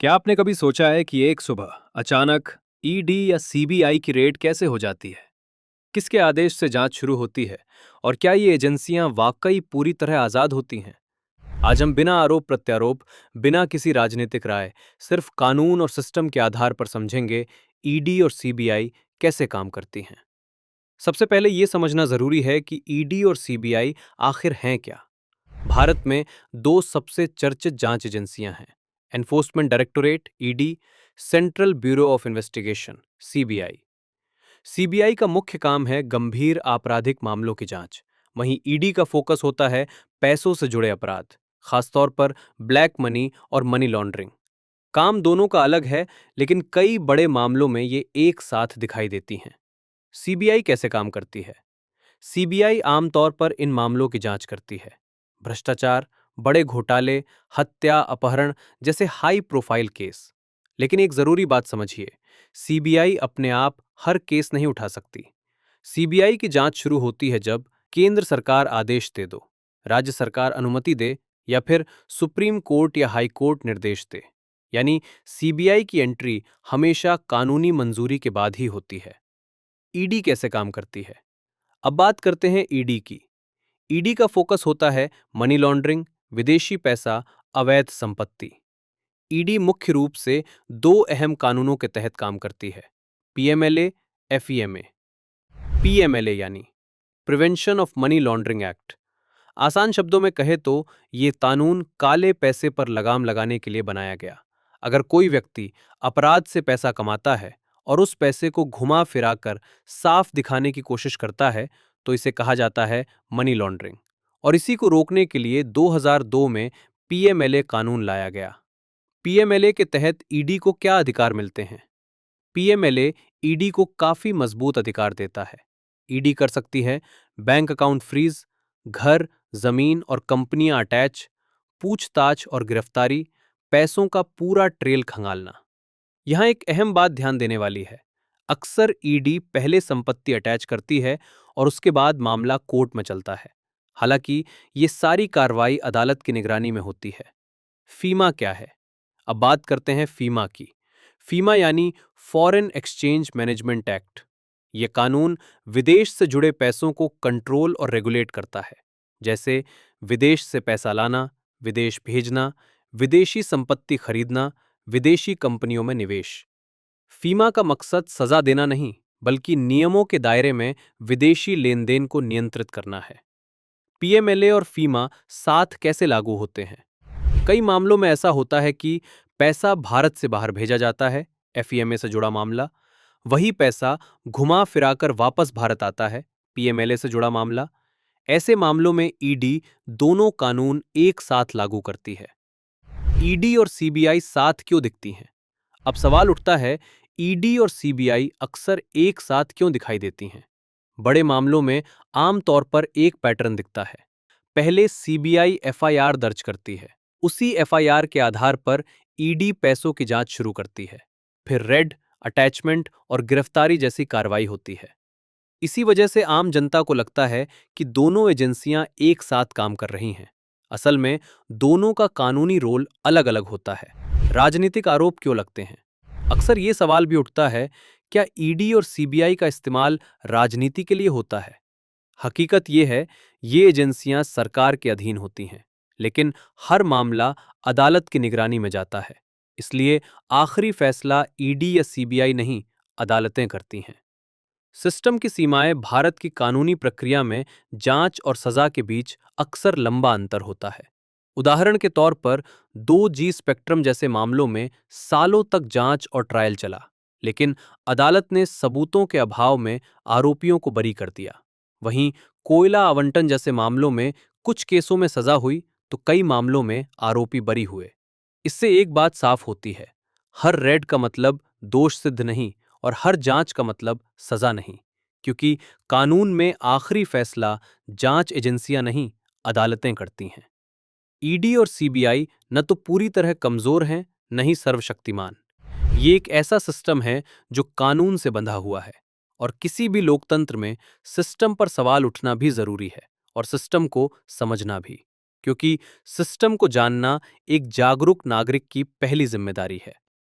क्या आपने कभी सोचा है कि एक सुबह अचानक ईडी या सीबीआई की रेड कैसे हो जाती है? किसके आदेश से जांच शुरू होती है? और क्या ये एजेंसियां वाकई पूरी तरह आजाद होती हैं? आज हम बिना आरोप प्रत्यारोप, बिना किसी राजनीतिक राय, सिर्फ कानून और सिस्टम के आधार पर समझेंगे ईडी और सीबीआई कैसे काम करती हैं। सबसे पहले ये समझना जरूरी है कि ईडी और सीबीआई आखिर हैं क्या। भारत में दो सबसे चर्चित जांच एजेंसियां हैं, enforcement directorate ED, central bureau of investigation CBI. CBI का मुख्य काम है गंभीर आपराधिक मामलों की जांच, वहीं ईडी का फोकस होता है पैसों से जुड़े अपराध, खासतौर पर ब्लैक मनी और मनी लॉन्ड्रिंग। काम दोनों का अलग है, लेकिन कई बड़े मामलों में ये एक साथ दिखाई देती हैं। सीबीआई कैसे काम करती है? सीबीआई आमतौर पर इन मामलों की जांच करती है, भ्रष्टाचार, बड़े घोटाले, हत्या, अपहरण जैसे हाई प्रोफाइल केस। लेकिन एक जरूरी बात समझिए, सीबीआई अपने आप हर केस नहीं उठा सकती। सीबीआई की जांच शुरू होती है जब केंद्र सरकार आदेश दे दो, राज्य सरकार अनुमति दे, या फिर सुप्रीम कोर्ट या हाई कोर्ट निर्देश दे। यानी सीबीआई की एंट्री हमेशा कानूनी मंजूरी के बाद ही होती है। ईडी कैसे काम करती है? अब बात करते हैं ईडी की। ईडी का फोकस होता है मनी लॉन्ड्रिंग, विदेशी पैसा, अवैध संपत्ति। ईडी मुख्य रूप से दो अहम कानूनों के तहत काम करती है, पीएमएलए, एफईएमए। पीएमएलए यानी prevention of money laundering act. आसान शब्दों में कहे तो ये कानून काले पैसे पर लगाम लगाने के लिए बनाया गया। अगर कोई व्यक्ति अपराध से पैसा कमाता है और उस पैसे को घुमा फिराकर साफ दिखाने की कोशिश करता है, तो इसे कहा जाता है मनी लॉन्ड्रिंग। और इसी को रोकने के लिए 2002 में पीएमएलए कानून लाया गया। पीएमएलए के तहत ईडी को क्या अधिकार मिलते हैं? पीएमएलए ईडी को काफी मजबूत अधिकार देता है। ईडी कर सकती है बैंक अकाउंट फ्रीज, घर, जमीन और कंपनियां अटैच, पूछताछ और गिरफ्तारी, पैसों का पूरा ट्रेल खंगालना। यहां एक अहम बात ध्यान देने वाली है, अक्सर ईडी पहले संपत्ति अटैच करती है और उसके बाद मामला कोर्ट में चलता है। हालांकि ये सारी कार्रवाई अदालत की निगरानी में होती है। फीमा क्या है? अब बात करते हैं फीमा की। फीमा यानी फॉरेन एक्सचेंज मैनेजमेंट एक्ट। यह कानून विदेश से जुड़े पैसों को कंट्रोल और रेगुलेट करता है, जैसे विदेश से पैसा लाना, विदेश भेजना, विदेशी संपत्ति खरीदना, विदेशी कंपनियों में निवेश। फीमा का मकसद सजा देना नहीं, बल्कि नियमों के दायरे में विदेशी लेन देन को नियंत्रित करना है। पीएमएलए और फीमा साथ कैसे लागू होते हैं? कई मामलों में ऐसा होता है कि पैसा भारत से बाहर भेजा जाता है, एफईएमए से जुड़ा मामला। वही पैसा घुमा फिराकर वापस भारत आता है, पीएमएलए से जुड़ा मामला। ऐसे मामलों में ईडी दोनों कानून एक साथ लागू करती है। ईडी और सीबीआई साथ क्यों दिखती हैं? अब सवाल उठता है, ईडी और सीबीआई अक्सर एक साथ क्यों दिखाई देती हैं? बड़े मामलों में आमतौर पर एक पैटर्न दिखता है। पहले सीबीआई एफआईआर दर्ज करती है, उसी एफआईआर के आधार पर ईडी पैसों की जांच शुरू करती है। फिर रेड, अटैचमेंट और गिरफ्तारी जैसी कार्रवाई होती है। इसी वजह से आम जनता को लगता है कि दोनों एजेंसियां एक साथ काम कर रही हैं। असल में दोनों का कानूनी रोल अलग अलग होता है। राजनीतिक आरोप क्यों लगते हैं? अक्सर ये सवाल भी उठता है, क्या ईडी और सीबीआई का इस्तेमाल राजनीति के लिए होता है? हकीकत यह है, ये एजेंसियां सरकार के अधीन होती हैं, लेकिन हर मामला अदालत की निगरानी में जाता है। इसलिए आखिरी फैसला ईडी या सीबीआई नहीं, अदालतें करती हैं। सिस्टम की सीमाएं। भारत की कानूनी प्रक्रिया में जांच और सजा के बीच अक्सर लंबा अंतर होता है। उदाहरण के तौर पर 2G स्पेक्ट्रम जैसे मामलों में सालों तक जांच और ट्रायल चला, लेकिन अदालत ने सबूतों के अभाव में आरोपियों को बरी कर दिया। वहीं कोयला आवंटन जैसे मामलों में कुछ केसों में सजा हुई, तो कई मामलों में आरोपी बरी हुए। इससे एक बात साफ होती है, हर रेड का मतलब दोष सिद्ध नहीं और हर जांच का मतलब सजा नहीं, क्योंकि कानून में आखिरी फैसला जांच एजेंसियां नहीं, अदालतें करती हैं। ईडी और सीबीआई न तो पूरी तरह कमजोर हैं, न ही सर्वशक्तिमान। ये एक ऐसा सिस्टम है जो कानून से बंधा हुआ है, और किसी भी लोकतंत्र में सिस्टम पर सवाल उठना भी जरूरी है और सिस्टम को समझना भी, क्योंकि सिस्टम को जानना एक जागरूक नागरिक की पहली जिम्मेदारी है।